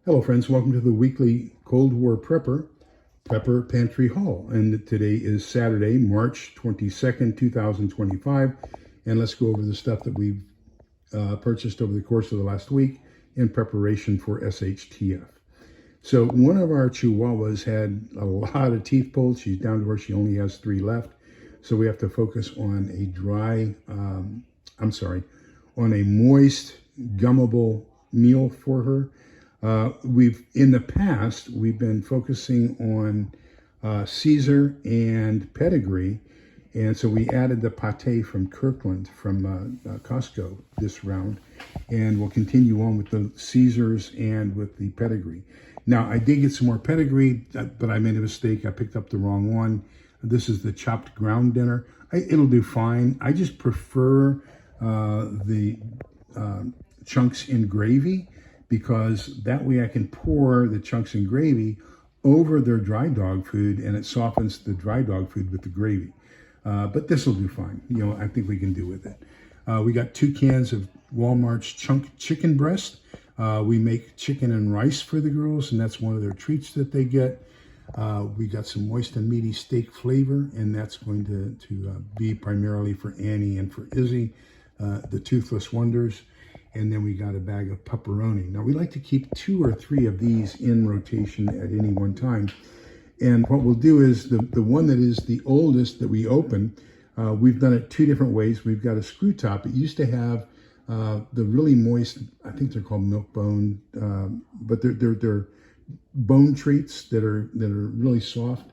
Hello friends, welcome to the weekly Cold War Prepper Pantry haul. And today is Saturday, March 22nd, 2025. And let's go over the stuff that we've purchased over the course of the last week in preparation for shtf. So one of our chihuahuas had a lot of teeth pulled. She's down to where she only has 3 left. So we have to focus on on a moist, gummable meal for her. In the past, we've been focusing on Caesar and pedigree. And so we added the pate from Kirkland from Costco this round. And we'll continue on with the Caesars and with the pedigree. Now, I did get some more pedigree, but I made a mistake. I picked up the wrong one. This is the chopped ground dinner. It'll do fine. I just prefer the chunks in gravy, because that way I can pour the chunks in gravy over their dry dog food, and it softens the dry dog food with the gravy. But this will do fine. I think we can do with it. We got 2 cans of Walmart's chunk chicken breast. We make chicken and rice for the girls, and that's one of their treats that they get. We got some moist and meaty steak flavor, and that's going to be primarily for Annie and for Izzy, the Toothless Wonders. And then we got a bag of pepperoni. Now, we like to keep 2 or 3 of these in rotation at any one time. And what we'll do is the one that is the oldest that we open, we've done it 2 different ways. We've got a screw top. It used to have the really moist, I think they're called milk bone, but they're bone treats that are really soft.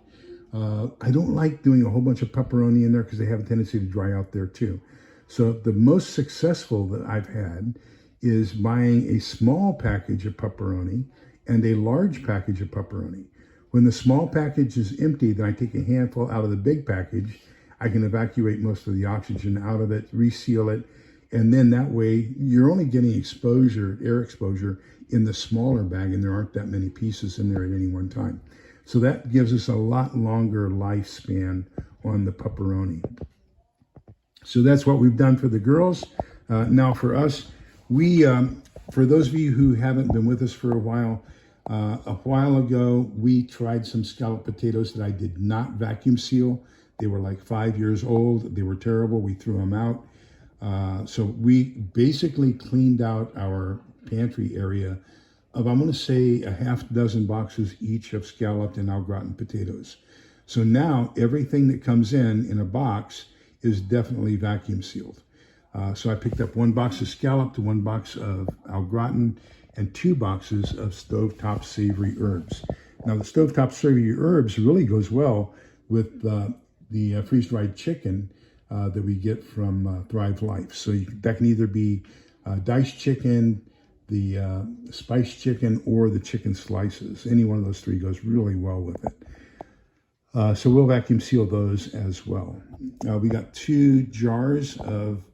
I don't like doing a whole bunch of pepperoni in there because they have a tendency to dry out there too. So the most successful that I've had is buying a small package of pepperoni and a large package of pepperoni. When the small package is empty, then I take a handful out of the big package. I can evacuate most of the oxygen out of it, reseal it, and then that way you're only getting air exposure in the smaller bag, and there aren't that many pieces in there at any one time. So that gives us a lot longer lifespan on the pepperoni. So that's what we've done for the girls. Now for us, for those of you who haven't been with us for a while ago, we tried some scalloped potatoes that I did not vacuum seal. They were like 5 years old. They were terrible. We threw them out. So we basically cleaned out our pantry area of, I'm going to say, a half dozen boxes each of scalloped and au gratin potatoes. So now everything that comes in a box is definitely vacuum sealed. So I picked up 1 box of scalloped, 1 box of au gratin, and 2 boxes of stovetop savory herbs. Now the stovetop savory herbs really goes well with the freeze-dried chicken that we get from Thrive Life. So that can either be diced chicken, the spiced chicken, or the chicken slices. Any one of those 3 goes really well with it. So we'll vacuum seal those as well. We got 2 jars of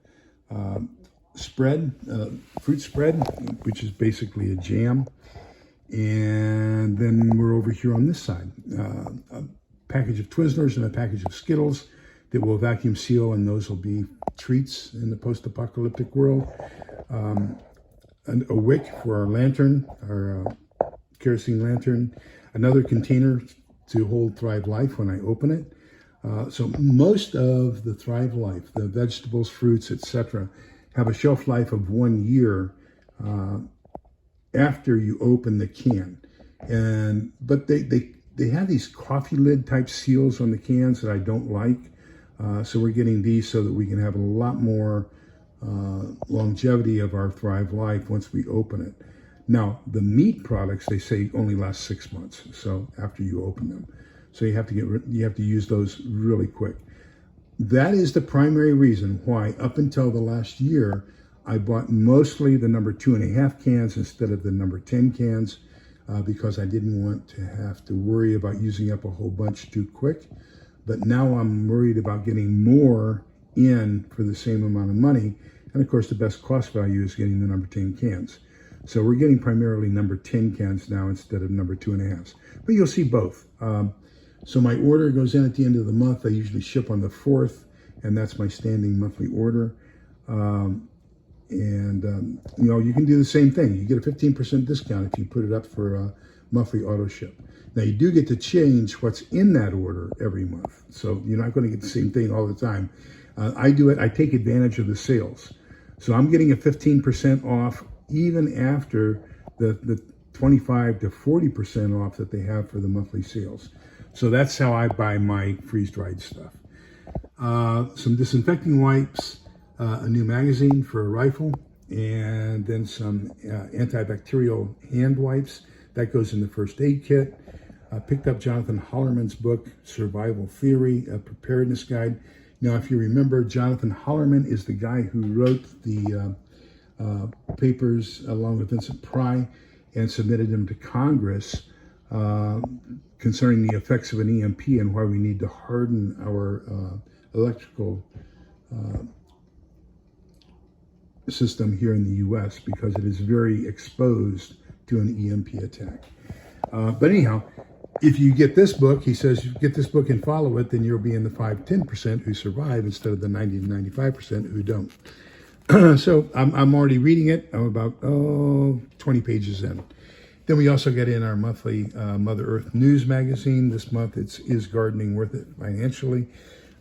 fruit spread, which is basically a jam. And then we're over here on this side. A package of Twizzlers and a package of Skittles that we'll vacuum seal, and those will be treats in the post-apocalyptic world. A wick for our lantern, our kerosene lantern. Another container to hold Thrive Life when I open it. So most of the Thrive Life, the vegetables, fruits, etc., have a shelf life of 1 year after you open the can. But they have these coffee lid type seals on the cans that I don't like. So we're getting these so that we can have a lot more longevity of our Thrive Life once we open it. Now, the meat products, they say only last 6 months. So after you open them. So you have to use those really quick. That is the primary reason why up until the last year, I bought mostly the number 2.5 cans instead of the number 10 cans because I didn't want to have to worry about using up a whole bunch too quick. But now I'm worried about getting more in for the same amount of money. And of course, the best cost value is getting the number 10 cans. So we're getting primarily number 10 cans now instead of number 2.5s. But you'll see both. So my order goes in at the end of the month. I usually ship on the 4th, and that's my standing monthly order. And, you can do the same thing. You get a 15% discount if you put it up for monthly auto ship. Now, you do get to change what's in that order every month. So you're not going to get the same thing all the time. I do it. I take advantage of the sales. So I'm getting a 15% off even after the 25 to 40% off that they have for the monthly sales. So that's how I buy my freeze-dried stuff. Some disinfecting wipes, a new magazine for a rifle, and then some antibacterial hand wipes. That goes in the first aid kit. Picked up Jonathan Hollerman's book, Survival Theory, a preparedness guide. Now, if you remember, Jonathan Hollerman is the guy who wrote the papers along with Vincent Pry and submitted them to Congress concerning the effects of an EMP and why we need to harden our electrical system here in the U.S. because it is very exposed to an EMP attack. But anyhow, if you get this book, he says, you get this book and follow it, then you'll be in the 5-10% who survive instead of the 90 to 95% who don't. So I'm already reading it. I'm about 20 pages in. Then we also get in our monthly Mother Earth News magazine. This month it's Is Gardening Worth It Financially?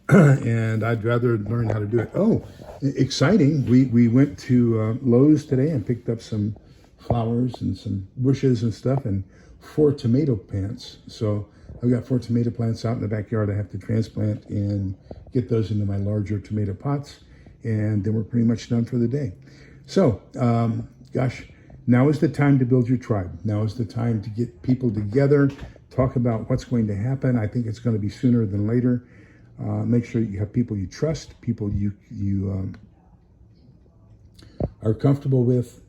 And I'd rather learn how to do it. Oh, exciting. We went to Lowe's today and picked up some flowers and some bushes and stuff and 4 tomato plants. So I've got 4 tomato plants out in the backyard I have to transplant and get those into my larger tomato pots. And then we're pretty much done for the day. So, gosh, now is the time to build your tribe. Now is the time to get people together, talk about what's going to happen. I think it's going to be sooner than later. Make sure you have people you trust, people you are comfortable with,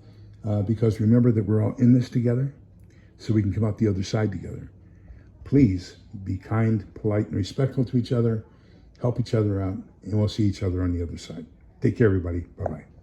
because remember that we're all in this together, so we can come out the other side together. Please be kind, polite, and respectful to each other. Help each other out, and we'll see each other on the other side. Take care, everybody. Bye-bye.